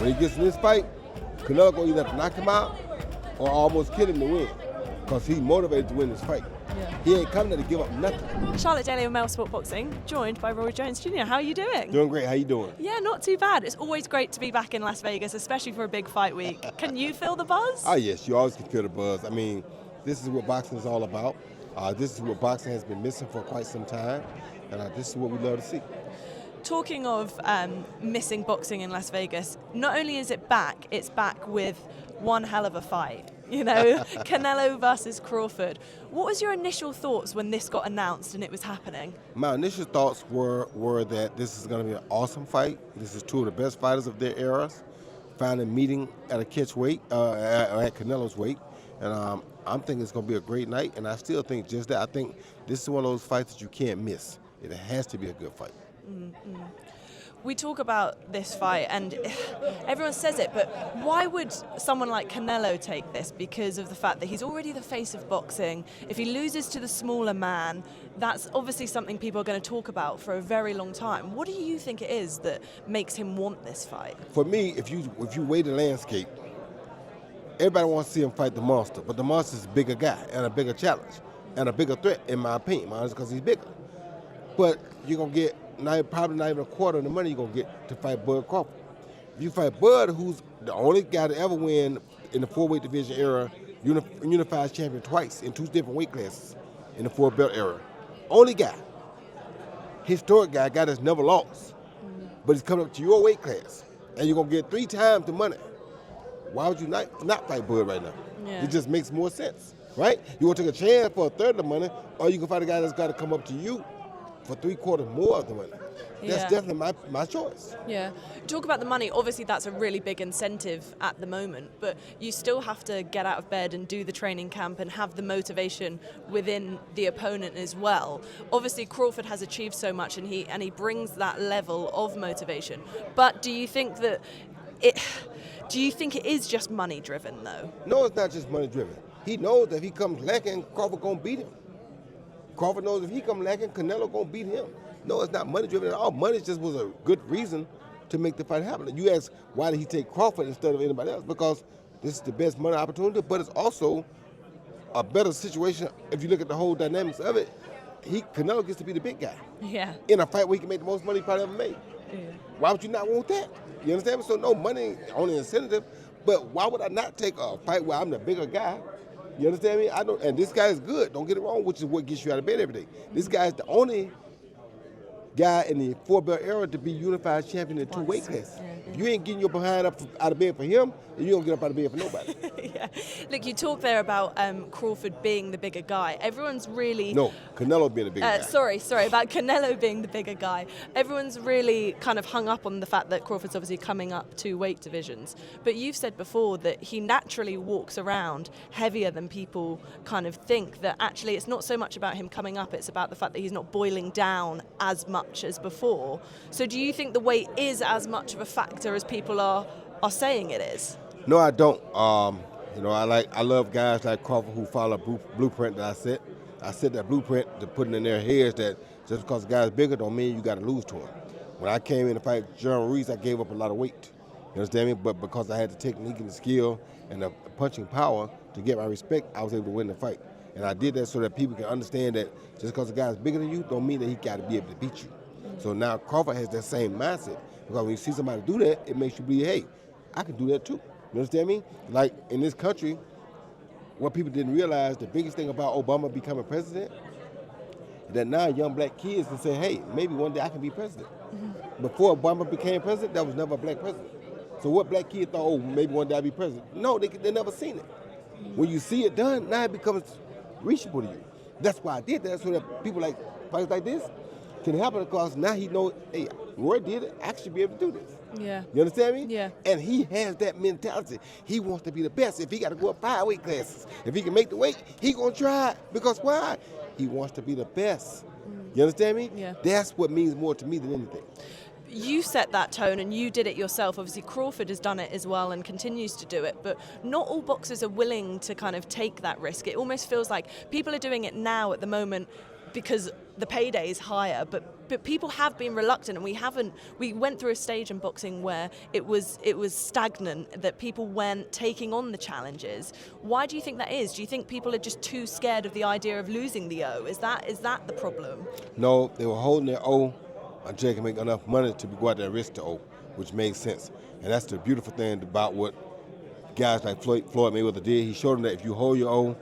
When he gets in this fight, Canelo gonna either knock him out or almost kill him to win, because he's motivated to win this fight. Yeah. He ain't coming there to give up nothing. Charlotte Daly of Male Sport Boxing, joined by Roy Jones Jr. How are you doing? Doing great. How you doing? Yeah, not too bad. It's always great to be back in Las Vegas, especially for a big fight week. Can you feel the buzz? Oh, yes. You always can feel the buzz. I mean, this is what boxing is all about. This is what boxing has been missing for quite some time, and this is what we love to see. Talking of missing boxing in Las Vegas, not only is it back, it's back with one hell of a fight. You know, Canelo versus Crawford. What was your initial thoughts when this got announced and it was happening? My initial thoughts were that this is going to be an awesome fight. This is two of the best fighters of their eras, finally meeting at a catch weight, at Canelo's weight. And I'm thinking it's going to be a great night, and I still think just that. I think this is one of those fights that you can't miss. It has to be a good fight. Mm-hmm. We talk about this fight, and everyone says it, but why would someone like Canelo take this? Because of the fact that he's already the face of boxing. If he loses to the smaller man, that's obviously something people are going to talk about for a very long time. What do you think it is that makes him want this fight? For me, if you weigh the landscape, everybody wants to see him fight the monster, but the monster's a bigger guy and a bigger challenge and a bigger threat, in my opinion, because he's bigger. But you're going to get probably not even a quarter of the money you're going to get to fight Bud Crawford. If you fight Bud, who's the only guy to ever win in the four-weight division era, unified champion twice in two different weight classes in the four-belt era. Only guy. Historic guy that's never lost. But he's coming up to your weight class, and you're going to get 3 times the money. Why would you not fight Bud right now? Yeah. It just makes more sense, right? You want to take a chance for a third of the money, or you can fight a guy that's got to come up to you for 3/4 more of the money. That's definitely my choice. Yeah. Talk about the money. Obviously, that's a really big incentive at the moment, but you still have to get out of bed and do the training camp and have the motivation within the opponent as well. Obviously, Crawford has achieved so much, and he brings that level of motivation. But do you think that it is just money driven though? No, it's not just money driven. He knows that if he comes lacking, Crawford gonna beat him. Crawford knows if he comes lacking, Canelo gonna beat him. No, it's not money driven at all. Money just was a good reason to make the fight happen. You ask, why did he take Crawford instead of anybody else? Because this is the best money opportunity, but it's also a better situation if you look at the whole dynamics of it. Canelo gets to be the big guy. Yeah. In a fight where he can make the most money he probably ever made. Yeah. Why would you not want that? You understand me? So no, money only incentive, but why would I not take a fight where I'm the bigger guy? You understand me? And this guy is good. Don't get it wrong, which is what gets you out of bed every day. This guy is the only guy in the four-belt era to be unified champion in 2 weight classes. If you ain't getting your behind up out of bed for him, then you don't get up out of bed for nobody. Yeah. Look, you talk there about Crawford being the bigger guy. Everyone's really... No, Canelo being the bigger guy. Sorry, about Canelo being the bigger guy. Everyone's really kind of hung up on the fact that Crawford's obviously coming up 2 weight divisions. But you've said before that he naturally walks around heavier than people kind of think, that actually it's not so much about him coming up, it's about the fact that he's not boiling down as much as before. So do you think the weight is as much of a factor as people are saying it is? No, I don't. I love guys like Crawford who follow a blueprint that I set. I set that blueprint to put in their heads that just because the guy's bigger don't mean you got to lose to him. When I came in to fight Jeremy Reese, I gave up a lot of weight. You understand me? But because I had the technique and the skill and the punching power to get my respect, I was able to win the fight. And I did that so that people can understand that just because the guy's bigger than you don't mean that he got to be able to beat you. So now Crawford has that same mindset, because when you see somebody do that, it makes you believe, hey, I can do that too. You understand me? Like in this country, what people didn't realize, the biggest thing about Obama becoming president, that now young black kids can say, hey, maybe one day I can be president. Mm-hmm. Before Obama became president, there was never a black president. So what black kid thought, oh, maybe one day I'll be president? No, they never seen it. Mm-hmm. When you see it done, now it becomes reachable to you. That's why I did that, so that people like fights like this can happen, because now he knows, hey, Roy did it, I should be able to do this. Yeah. You understand me? Yeah. And he has that mentality. He wants to be the best. If he got to go up 5 weight classes, if he can make the weight, he gonna try. Because why? He wants to be the best. You understand me? Yeah. That's what means more to me than anything. You set that tone and you did it yourself. Obviously, Crawford has done it as well and continues to do it, but not all boxers are willing to kind of take that risk. It almost feels like people are doing it now at the moment because the payday is higher, but but people have been reluctant, and we went through a stage in boxing where it was stagnant, that people weren't taking on the challenges. Why do you think that is? Do you think people are just too scared of the idea of losing the O? Is that the problem? No, they were holding their O until they can make enough money to go out there and risk the O, which makes sense. And that's the beautiful thing about what guys like Floyd Mayweather did. He showed them that if you hold your O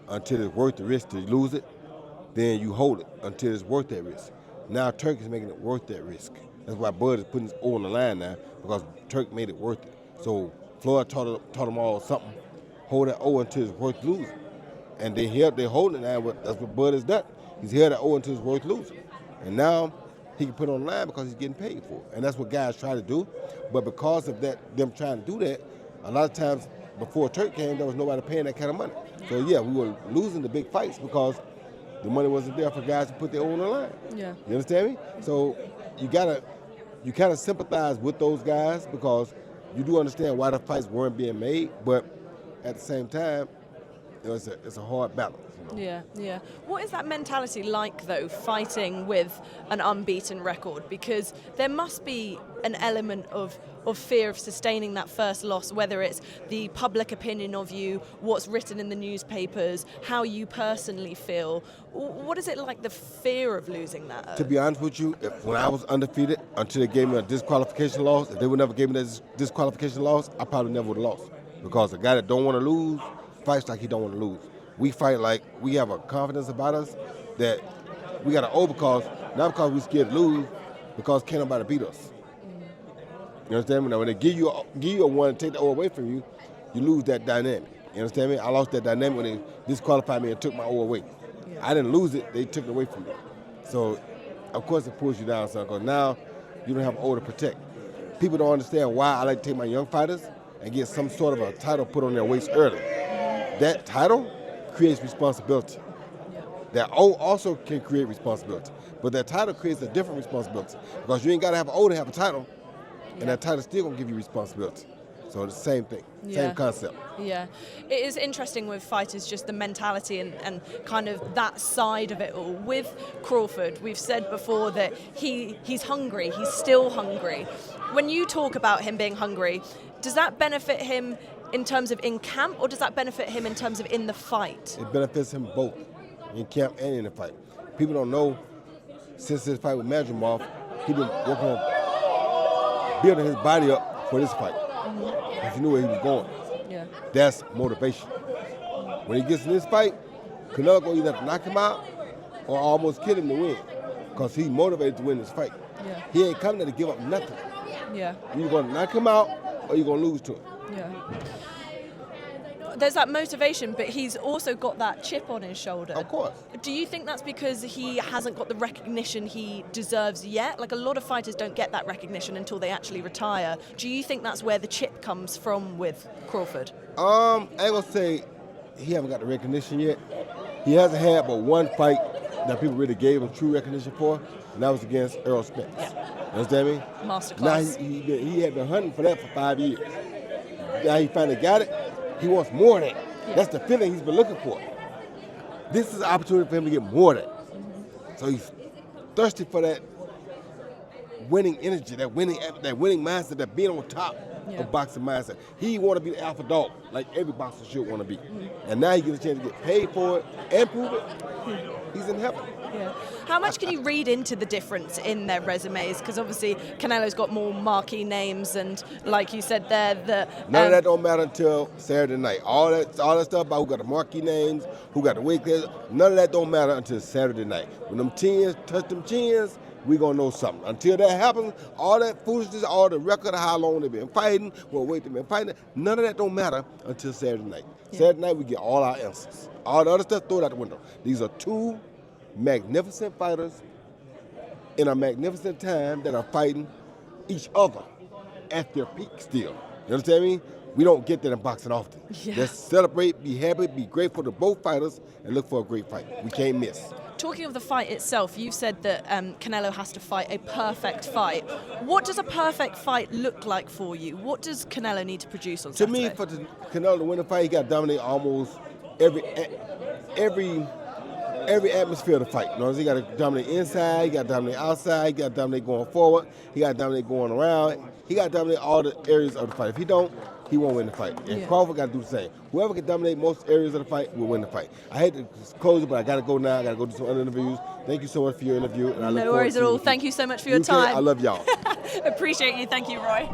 until it's worth the risk to lose it, then you hold it until it's worth that risk. Now Turk is making it worth that risk. That's why Bud is putting his O on the line now, because Turk made it worth it. So Floyd taught them all something. Hold that O until it's worth losing. And they're holding it now. That's what Bud has done. He's held that O until it's worth losing. And now he can put it on the line because he's getting paid for it. And that's what guys try to do. But because of that, them trying to do that, a lot of times before Turk came, there was nobody paying that kind of money. So yeah, we were losing the big fights because the money wasn't there for guys to put their O on the line. Yeah. You understand me? So you kind of sympathize with those guys because you do understand why the fights weren't being made, but at the same time, it's a hard balance. Yeah, yeah. What is that mentality like, though, fighting with an unbeaten record? Because there must be an element of fear of sustaining that first loss, whether it's the public opinion of you, what's written in the newspapers, how you personally feel. What is it like, the fear of losing that? To be honest with you, when I was undefeated, until they gave me a disqualification loss, if they would never give me that disqualification loss, I probably never would have lost. Because a guy that don't want to lose fights like he don't want to lose. We fight like we have a confidence about us that we got to O because, not because we're scared to lose, because can't nobody beat us. You understand me? Now, when they give you a one and take the O away from you, you lose that dynamic. You understand me? I lost that dynamic when they disqualified me and took my O away. Yeah. I didn't lose it, they took it away from me. So, of course, it pulls you down, son, because now you don't have an O to protect. People don't understand why I like to take my young fighters and get some sort of a title put on their waist early. That title creates responsibility. Yeah. That O also can create responsibility, but that title creates a different responsibility because you ain't got to have an O to have a title, and that title still gonna give you responsibility. So it's the same thing, same concept. Yeah, it is interesting with fighters, just the mentality and kind of that side of it all. With Crawford, we've said before that he's hungry, he's still hungry. When you talk about him being hungry, does that benefit him in terms of in camp, or does that benefit him in terms of in the fight? It benefits him both, in camp and in the fight. People don't know, since his fight with Madrimov, he's been working on building his body up for this fight. Because he knew where he was going. Yeah. That's motivation. When he gets in this fight, Canelo will either have to knock him out or almost kill him to win, because he's motivated to win this fight. Yeah. He ain't coming there to give up nothing. Yeah. You're going to knock him out or you're going to lose to him. Yeah. There's that motivation, but he's also got that chip on his shoulder. Of course. Do you think that's because he hasn't got the recognition he deserves yet? Like, a lot of fighters don't get that recognition until they actually retire. Do you think that's where the chip comes from with Crawford? I ain't going to say he haven't got the recognition yet. He hasn't had but one fight that people really gave him true recognition for, and that was against Errol Spence. Yeah. You understand me? Masterclass. Now he had been hunting for that for 5 years. Now he finally got it. He wants more of that. Yeah. That's the feeling he's been looking for. This is an opportunity for him to get more of that. Mm-hmm. So he's thirsty for that winning energy, that winning mindset, that being on top of boxing mindset. He want to be the alpha dog, like every boxer should want to be. Mm-hmm. And now he gets a chance to get paid for it and prove it. He's in heaven. Yeah. How much can you read into the difference in their resumes? Because obviously Canelo's got more marquee names, and like you said there, none of that don't matter until Saturday night. All that stuff about who got the marquee names, who got the weight class, none of that don't matter until Saturday night. When them chins touch them chins, we gonna know something. Until that happens, all that foolishness, all the record of how long they've been fighting, what weight they've been fighting, none of that don't matter until Saturday night. Yeah. Saturday night we get all our answers. All the other stuff, throw it out the window. These are two magnificent fighters in a magnificent time that are fighting each other at their peak still. You understand me? We don't get that in boxing often. Yeah. Let's celebrate, be happy, be grateful to both fighters, and look for a great fight. We can't miss. Talking of the fight itself, you've said that Canelo has to fight a perfect fight. What does a perfect fight look like for you? What does Canelo need to produce on Saturday? To me, for Canelo to win a fight, he got to dominate almost every every atmosphere of the fight. You know, he got to dominate inside, he got to dominate outside, he got to dominate going forward, he got to dominate going around, he got to dominate all the areas of the fight. If he don't, he won't win the fight. And Crawford got to do the same. Whoever can dominate most areas of the fight will win the fight. I hate to close it, but I got to go now. I got to go do some other interviews. Thank you so much for your interview. And I look No worries at all. to Thank you so much for your time. I love y'all. Appreciate you. Thank you, Roy.